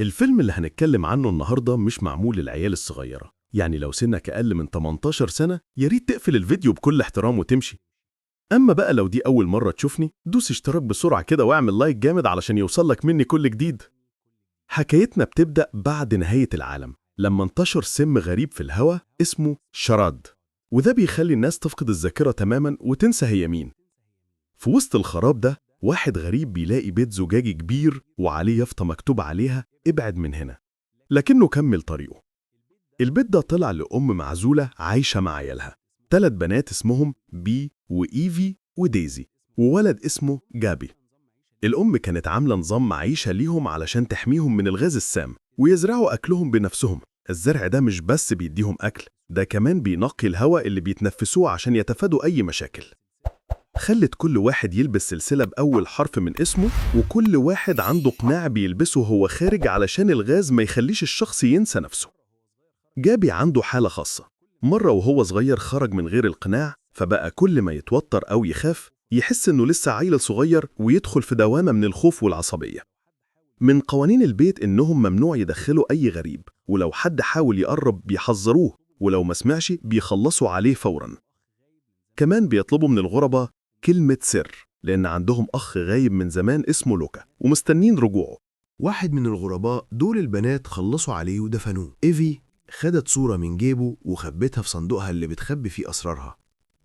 الفيلم اللي هنتكلم عنه النهاردة مش معمول للعيال الصغيرة، يعني لو سنك أقل من 18 سنة ياريت تقفل الفيديو بكل احترام وتمشي. أما بقى لو دي أول مرة تشوفني، دوس اشتراك بسرعة كده واعمل لايك جامد علشان يوصلك مني كل جديد. حكايتنا بتبدأ بعد نهاية العالم، لما انتشر سم غريب في الهواء اسمه شراد، وده بيخلي الناس تفقد الذاكرة تماما وتنسى هي مين. في وسط الخراب ده، واحد غريب بيلاقي بيت زجاجي كبير وعليه يافطة مكتوب عليها ابعد من هنا، لكنه كمل طريقه. البيت ده طلع لأم معزولة عايشة مع عيالها، 3 بنات اسمهم بي وإيفي وديزي، وولد اسمه جابي. الأم كانت عاملة نظام معيشة ليهم علشان تحميهم من الغاز السام ويزرعوا أكلهم بنفسهم. الزرع ده مش بس بيديهم أكل، ده كمان بينقي الهواء اللي بيتنفسوه عشان يتفادوا أي مشاكل. خلت كل واحد يلبس سلسلة بأول حرف من اسمه، وكل واحد عنده قناع بيلبسه هو خارج علشان الغاز ما يخليش الشخص ينسى نفسه. جابي عنده حالة خاصة، مرة وهو صغير خرج من غير القناع، فبقى كل ما يتوتر أو يخاف يحس إنه لسه عيل صغير ويدخل في دوامة من الخوف والعصبية. من قوانين البيت إنهم ممنوع يدخلوا أي غريب، ولو حد حاول يقرب بيحذروه، ولو ما سمعش بيخلصوا عليه فوراً. كمان بيطلبوا من الغرباء كلمة سر، لأن عندهم أخ غايب من زمان اسمه لوكا ومستنين رجوعه. واحد من الغرباء دول البنات خلصوا عليه ودفنوه. إيفي خدت صورة من جيبه وخبتها في صندوقها اللي بتخبي فيه أسرارها.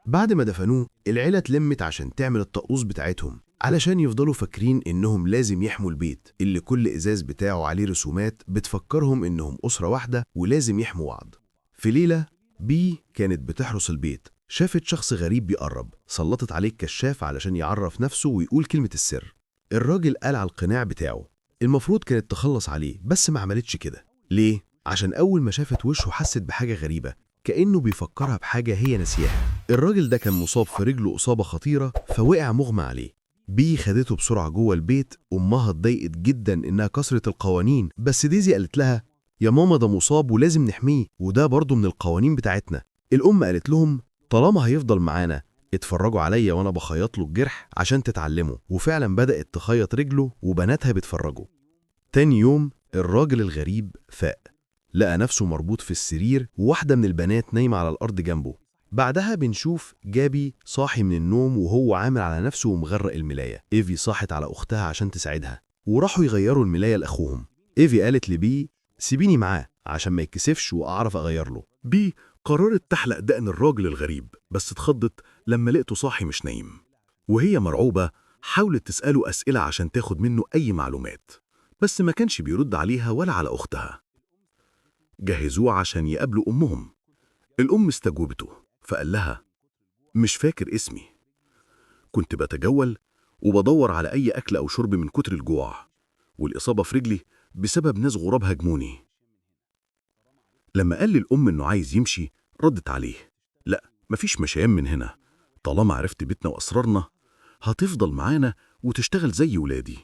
بعد ما دفنوه العيلة اتلمت عشان تعمل الطقوس بتاعتهم، علشان يفضلوا فاكرين إنهم لازم يحموا البيت اللي كل إزاز بتاعه عليه رسومات بتفكرهم إنهم أسرة واحدة ولازم يحموا بعض. في ليلة بي كانت بتحرس البيت، شافت شخص غريب بيقرب، سلطت عليه الكشاف علشان يعرف نفسه ويقول كلمة السر. الراجل قال على القناع بتاعه، المفروض كانت تخلص عليه بس ما عملتش كده. ليه؟ عشان أول ما شافت وشه حست بحاجة غريبة، كأنه بيفكرها بحاجة هي نسيها. الراجل ده كان مصاب في رجله إصابة خطيرة فوقع مغمى عليه. بي خدته بسرعة جوه البيت. أمها اتضايقت جدا إنها كسرت القوانين، بس ديزي قالت لها يا ماما ده مصاب ولازم نحميه، وده برضه من القوانين بتاعتنا. الأم قالت لهم طالما هيفضل معانا اتفرجوا عليا وانا بخيط له الجرح عشان تتعلموا، وفعلا بدأت تخيط رجله وبناتها بيتفرجوا. تاني يوم الراجل الغريب فاق، لقى نفسه مربوط في السرير وواحدة من البنات نايمة على الأرض جنبه. بعدها بنشوف جابي صاحي من النوم وهو عامل على نفسه ومغرق الملاية. إيفي صاحت على أختها عشان تساعدها وراحوا يغيروا الملاية لأخوهم. إيفي قالت لبي سيبيني معاه عشان ما يتكسفش وأعرف أغير له. بي قررت تحلق دقن الراجل الغريب، بس اتخضت لما لقيته صاحي مش نايم. وهي مرعوبة حاولت تسأله أسئلة عشان تاخد منه أي معلومات، بس ما كانش بيرد عليها ولا على أختها. جهزوه عشان يقابلوا أمهم. الأم استجوبته فقال لها مش فاكر اسمي، كنت بتجول وبدور على أي أكل أو شرب من كتر الجوع، والإصابة في رجلي بسبب ناس غراب هاجموني. لما قال للأم إنه عايز يمشي ردت عليه لا، مفيش مشيان من هنا، طالما عرفت بيتنا وأسرارنا هتفضل معانا وتشتغل زي ولادي،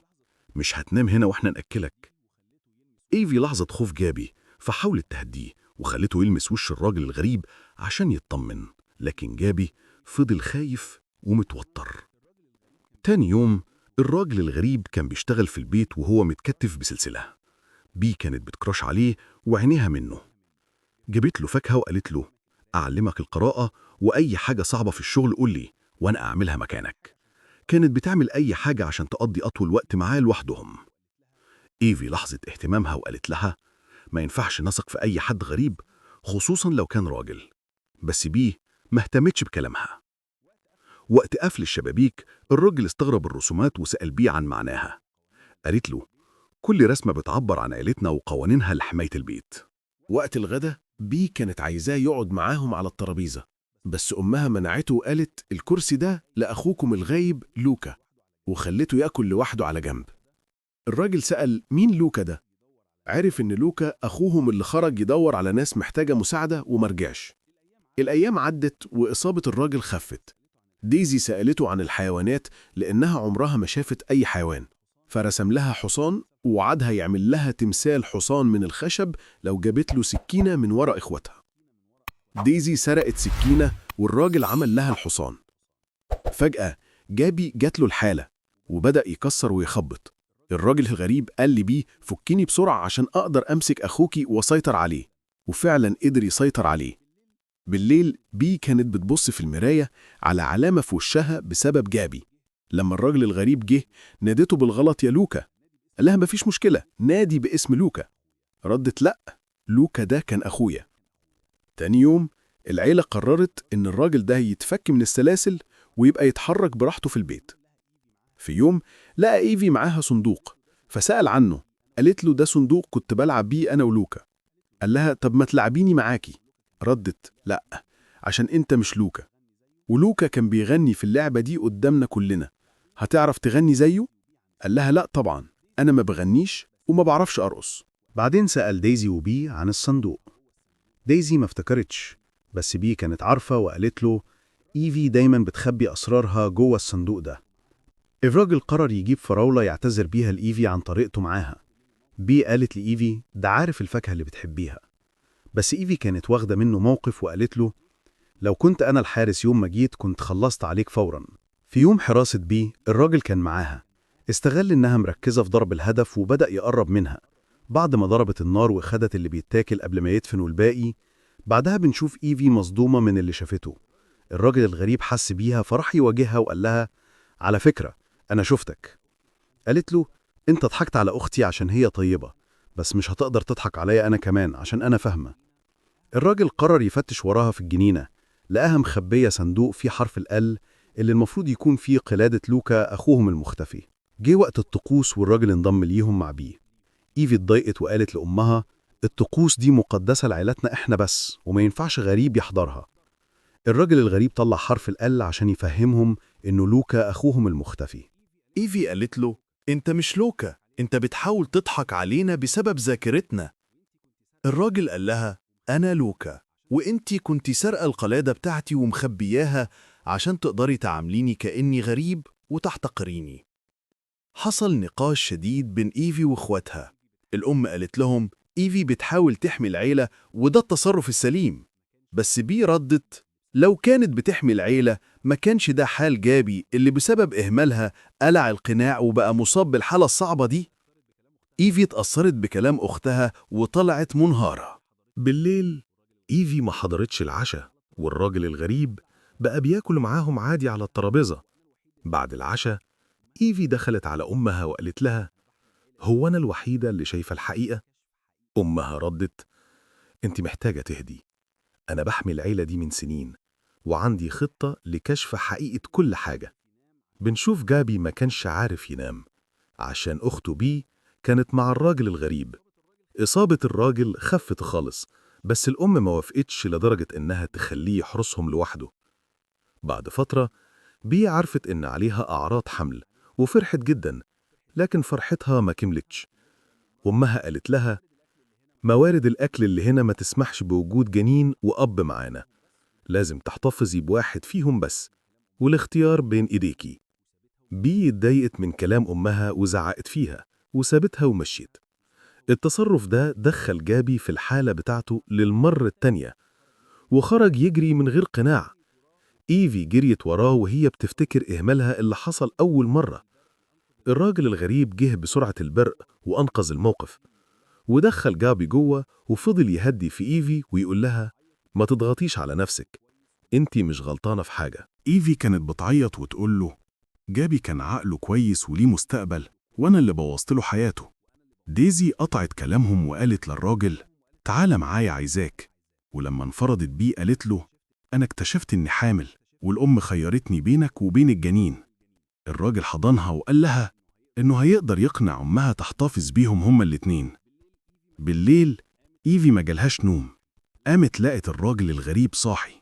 مش هتنام هنا وإحنا نأكلك. إيفي لاحظت خوف جابي فحاولت تهديه وخلته يلمس وش الراجل الغريب عشان يطمن، لكن جابي فضل خايف ومتوتر. تاني يوم الراجل الغريب كان بيشتغل في البيت وهو متكتف بسلسلة. بي كانت بتكراش عليه وعينيها منه. جابت له فاكهة وقالت له أعلمك القراءة، وأي حاجة صعبة في الشغل قول لي وأنا أعملها مكانك. كانت بتعمل أي حاجة عشان تقضي أطول وقت معاه لوحدهم. إيفي لاحظت اهتمامها وقالت لها ما ينفعش نثق في أي حد غريب، خصوصا لو كان راجل. بس بيه ما اهتمتش بكلامها. وقت قفل الشبابيك الراجل استغرب الرسومات وسأل بيه عن معناها. قالت له كل رسمة بتعبر عن عيلتنا وقوانينها لحماية البيت. وقت الغدا بي كانت عايزاه يقعد معاهم على الترابيزة، بس أمها منعته وقالت الكرسي ده لأخوكم الغايب لوكا، وخلته يأكل لوحده على جنب. الراجل سأل مين لوكا ده؟ عرف إن لوكا أخوهم اللي خرج يدور على ناس محتاجة مساعدة ومرجعش. الأيام عدت وإصابة الراجل خفت. ديزي سألته عن الحيوانات لأنها عمرها ما شافت أي حيوان، فرسم لها حصان ووعدها يعمل لها تمثال حصان من الخشب لو جابت له سكينة من ورا إخواتها. ديزي سرقت سكينة والراجل عمل لها الحصان. فجأة جابي جات له الحالة وبدأ يكسر ويخبط، الراجل الغريب قال لي بيه فكيني بسرعة عشان أقدر أمسك أخوكي وأسيطر عليه، وفعلا قدر يسيطر عليه. بالليل بي كانت بتبص في المراية على علامة في وشها بسبب جابي. لما الراجل الغريب جه نادته بالغلط يا لوكا، قال لها مفيش مشكلة، نادي باسم لوكا. ردت لأ، لوكا ده كان أخويا. تاني يوم العيلة قررت إن الراجل ده يتفك من السلاسل ويبقى يتحرك براحته في البيت. في يوم لقى إيفي معاها صندوق فسأل عنه. قالت له ده صندوق كنت بلعب بيه أنا ولوكا. قال لها طب ما تلعبيني معاكي. ردت لأ، عشان أنت مش لوكا، ولوكا كان بيغني في اللعبة دي قدامنا كلنا، هتعرف تغني زيه؟ قال لها لأ طبعا، أنا ما بغنيش وما بعرفش أرقص. بعدين سأل دايزي وبي عن الصندوق. دايزي ما افتكرتش، بس بي كانت عارفة وقالت له إيفي دايما بتخبي أسرارها جوه الصندوق ده. الراجل قرر يجيب فراولة يعتذر بيها لإيفي عن طريقته معاها. بي قالت لإيفي ده عارف الفاكهة اللي بتحبيها، بس إيفي كانت واخدة منه موقف وقالت له لو كنت أنا الحارس يوم ما جيت كنت خلصت عليك فورا. في يوم حراسة بي الراجل كان معاها، استغل إنها مركزة في ضرب الهدف وبدأ يقرب منها. بعد ما ضربت النار وخدت اللي بيتاكل قبل ما يدفنوا الباقي، بعدها بنشوف إيفي مصدومة من اللي شافته. الراجل الغريب حس بيها فراح يواجهها وقال لها على فكرة أنا شفتك. قالت له أنت ضحكت على أختي عشان هي طيبة، بس مش هتقدر تضحك عليا أنا كمان عشان أنا فاهمة. الراجل قرر يفتش وراها في الجنينة، لقاها مخبية صندوق فيه حرف ال اللي المفروض يكون فيه قلادة لوكا أخوهم المختفي. جه وقت الطقوس والراجل انضم ليهم مع بيه. إيفي اتضايقت وقالت لأمها الطقوس دي مقدسة لعيلتنا إحنا بس وما ينفعش غريب يحضرها. الراجل الغريب طلع حرف ال عشان يفهمهم إنه لوكا أخوهم المختفي. إيفي قالت له أنت مش لوكا، أنت بتحاول تضحك علينا بسبب ذاكرتنا. الراجل قال لها أنا لوكا، وإنتي كنتي سرقة القلادة بتاعتي ومخبياها عشان تقدري تعامليني كأني غريب وتحتقريني. حصل نقاش شديد بين إيفي وإخواتها. الأم قالت لهم إيفي بتحاول تحمي العيلة وده التصرف السليم، بس بي ردت لو كانت بتحمي العيلة ما كانش ده حال جابي اللي بسبب إهمالها قلع القناع وبقى مصاب بالحالة الصعبة دي. إيفي اتأثرت بكلام أختها وطلعت منهارة. بالليل إيفي ما حضرتش العشاء، والراجل الغريب بقى بياكل معاهم عادي على الترابيزة. بعد العشاء إيفي دخلت على أمها وقالت لها هو أنا الوحيدة اللي شايفة الحقيقة؟ أمها ردت أنت محتاجة تهدي، أنا بحمي العيلة دي من سنين وعندي خطة لكشف حقيقة كل حاجة. بنشوف جابي ما كانش عارف ينام عشان أخته بي كانت مع الراجل الغريب. إصابة الراجل خفت خالص، بس الأم ما وافقتش لدرجة إنها تخليه يحرسهم لوحده. بعد فترة بي عرفت إن عليها أعراض حمل وفرحت جدا، لكن فرحتها ما كملتش. أمها قالت لها موارد الأكل اللي هنا ما تسمحش بوجود جنين وأب معانا، لازم تحتفظي بواحد فيهم بس، والاختيار بين إيديكي. بي اتضايقت من كلام أمها وزعقت فيها وسابتها ومشيت. التصرف ده دخل جابي في الحالة بتاعته للمرة التانية وخرج يجري من غير قناع. إيفي جريت وراه وهي بتفتكر إهمالها اللي حصل أول مرة. الراجل الغريب جه بسرعة البرق وأنقذ الموقف، ودخل جابي جوه وفضل يهدي في إيفي ويقول لها ما تضغطيش على نفسك، انتي مش غلطانة في حاجة. إيفي كانت بتعيط وتقول له جابي كان عقله كويس وليه مستقبل وأنا اللي بوظت له حياته. ديزي قطعت كلامهم وقالت للراجل تعال معايا عايزاك، ولما انفردت بيه قالت له أنا اكتشفت إني حامل والأم خيرتني بينك وبين الجنين. الراجل حضنها وقال لها إنه هيقدر يقنع أمها تحتفظ بيهم هما الاتنين. بالليل إيفي ما جالهاش نوم، قامت لقت الراجل الغريب صاحي.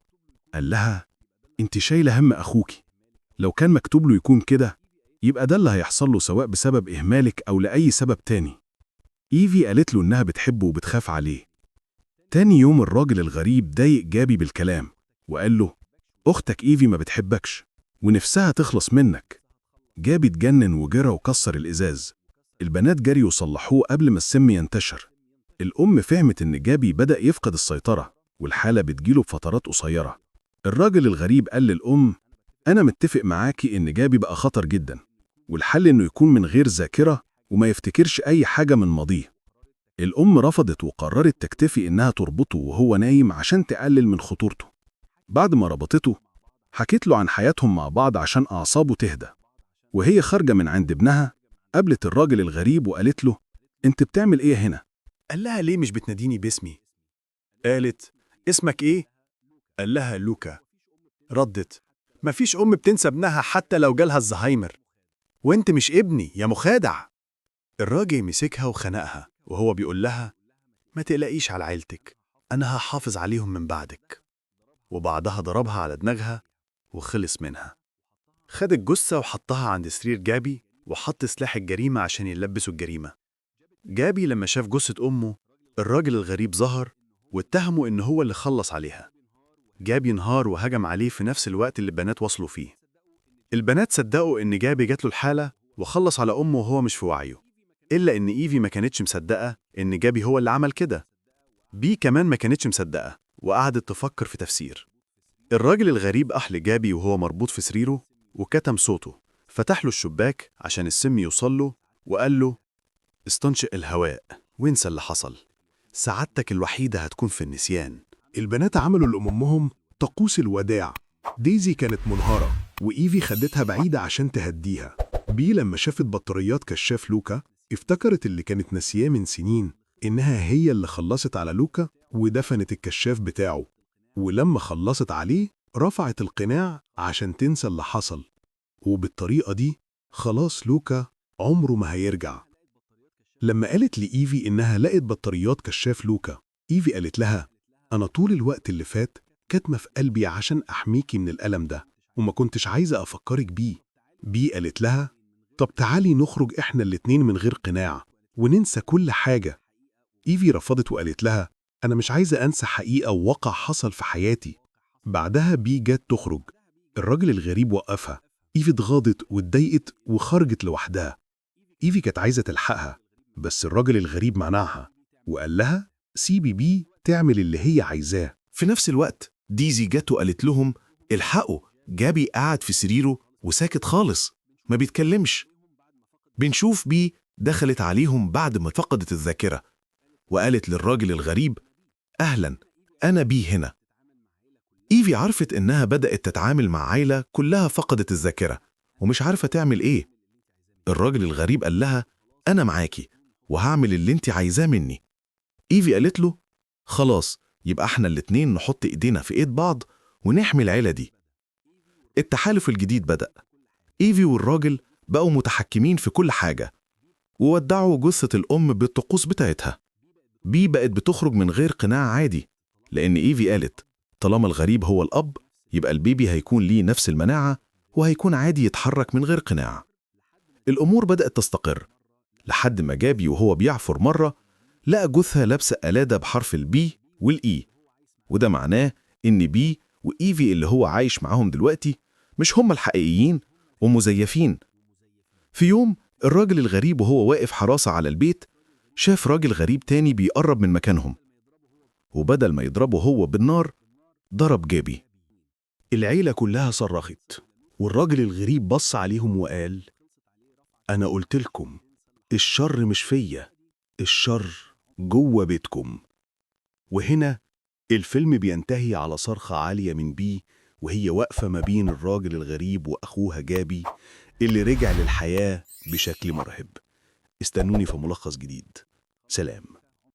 قال لها انت شايلة هم أخوكي، لو كان مكتوب له يكون كده يبقى ده اللي هيحصل له سواء بسبب إهمالك أو لأي سبب تاني. إيفي قالت له إنها بتحبه وبتخاف عليه. تاني يوم الراجل الغريب ضايق جابي بالكلام وقال له أختك إيفي ما بتحبكش ونفسها تخلص منك. جابي اتجنن وجرى وكسر الإزاز. البنات جري وصلحوه قبل ما السم ينتشر. الأم فهمت إن جابي بدأ يفقد السيطرة والحالة بتجيله بفترات قصيرة. الراجل الغريب قال للأم أنا متفق معاكي إن جابي بقى خطر جدا، والحل إنه يكون من غير ذاكرة وما يفتكرش أي حاجة من ماضيه. الأم رفضت وقررت تكتفي إنها تربطه وهو نايم عشان تقلل من خطورته. بعد ما ربطته حكيت له عن حياتهم مع بعض عشان أعصابه تهدى. وهي خارجة من عند ابنها قابلت الراجل الغريب وقالت له: أنت بتعمل إيه هنا؟ قال لها: ليه مش بتناديني باسمي؟ قالت: اسمك إيه؟ قال لها: لوكا. ردت: مفيش أم بتنسى ابنها حتى لو جالها الزهايمر، وانت مش ابني يا مخادع. الراجل مسكها وخنقها وهو بيقول لها: ما تقلقيش على عيلتك، أنا هحافظ عليهم من بعدك. وبعدها ضربها على دماغها وخلص منها. خد الجثة وحطها عند سرير جابي وحط سلاح الجريمة عشان يلبسوا الجريمة. جابي لما شاف جثة أمه، الراجل الغريب ظهر واتهمه إن هو اللي خلص عليها. جابي انهار وهجم عليه في نفس الوقت اللي البنات وصلوا فيه. البنات صدقوا إن جابي جات له الحالة وخلص على أمه وهو مش في وعيه، إلا إن إيفي ما كانتش مصدقة إن جابي هو اللي عمل كده. بي كمان ما كانتش مصدقة وقعدت تفكر في تفسير. الراجل الغريب أحل جابي وهو مربوط في سريره وكتم صوته، فتح له الشباك عشان السم يوصل له وقال له: استنشق الهواء وانسى اللي حصل، سعادتك الوحيدة هتكون في النسيان. البنات عملوا لأمهم طقوس الوداع. دايزي كانت منهارة وإيفي خدتها بعيدة عشان تهديها. بي لما شافت بطاريات كشاف لوكا افتكرت اللي كانت ناسياه من سنين، إنها هي اللي خلصت على لوكا ودفنت الكشاف بتاعه، ولما خلصت عليه رفعت القناع عشان تنسى اللي حصل. وبالطريقة دي خلاص لوكا عمره ما هيرجع. لما قالت لإيفي إنها لقت بطاريات كشاف لوكا، إيفي قالت لها: أنا طول الوقت اللي فات كاتمة في قلبي عشان أحميكي من الألم ده وما كنتش عايزة أفكرك بيه. بي قالت لها: طب تعالي نخرج إحنا الاتنين من غير قناع وننسى كل حاجة. إيفي رفضت وقالت لها: أنا مش عايزة أنسى حقيقة وواقع حصل في حياتي. بعدها بي جت تخرج. الراجل الغريب وقفها. إيفي اتغاضت واتضايقت وخرجت لوحدها. إيفي كانت عايزة تلحقها بس الراجل الغريب منعها وقال لها: سيبي بي تعمل اللي هي عايزاه. في نفس الوقت ديزي جت وقالت لهم: الحقوا، جابي قاعد في سريره وساكت خالص ما بيتكلمش. بنشوف بي دخلت عليهم بعد ما فقدت الذاكرة وقالت للراجل الغريب: أهلا، أنا بي هنا. إيفي عرفت إنها بدأت تتعامل مع عائلة كلها فقدت الذاكرة ومش عارفة تعمل إيه. الراجل الغريب قال لها: أنا معاكي وهعمل اللي انت عايزاه مني. إيفي قالت له: خلاص، يبقى احنا الاتنين نحط ايدينا في ايد بعض ونحمي العيلة دي. التحالف الجديد بدأ. إيفي والراجل بقوا متحكمين في كل حاجة وودعوا جثة الأم بالطقوس بتاعتها. بي بقت بتخرج من غير قناع عادي لأن إيفي قالت: طالما الغريب هو الأب يبقى البيبي هيكون ليه نفس المناعة وهيكون عادي يتحرك من غير قناع. الأمور بدأت تستقر لحد ما جابي وهو بيعفر مرة لقى جثة لابسة قلادة بحرف البي والإي، وده معناه إن بي وإيفي اللي هو عايش معاهم دلوقتي مش هم الحقيقيين ومزيفين. في يوم الراجل الغريب وهو واقف حراسة على البيت شاف راجل غريب تاني بيقرب من مكانهم، وبدل ما يضربه هو بالنار ضرب جابي. العيلة كلها صرخت والراجل الغريب بص عليهم وقال: أنا قلت لكم الشر مش فيا، الشر جوه بيتكم. وهنا الفيلم بينتهي على صرخة عالية من بي وهي واقفة ما بين الراجل الغريب وأخوها جابي اللي رجع للحياة بشكل مرعب. استنوني في ملخص جديد. سلام.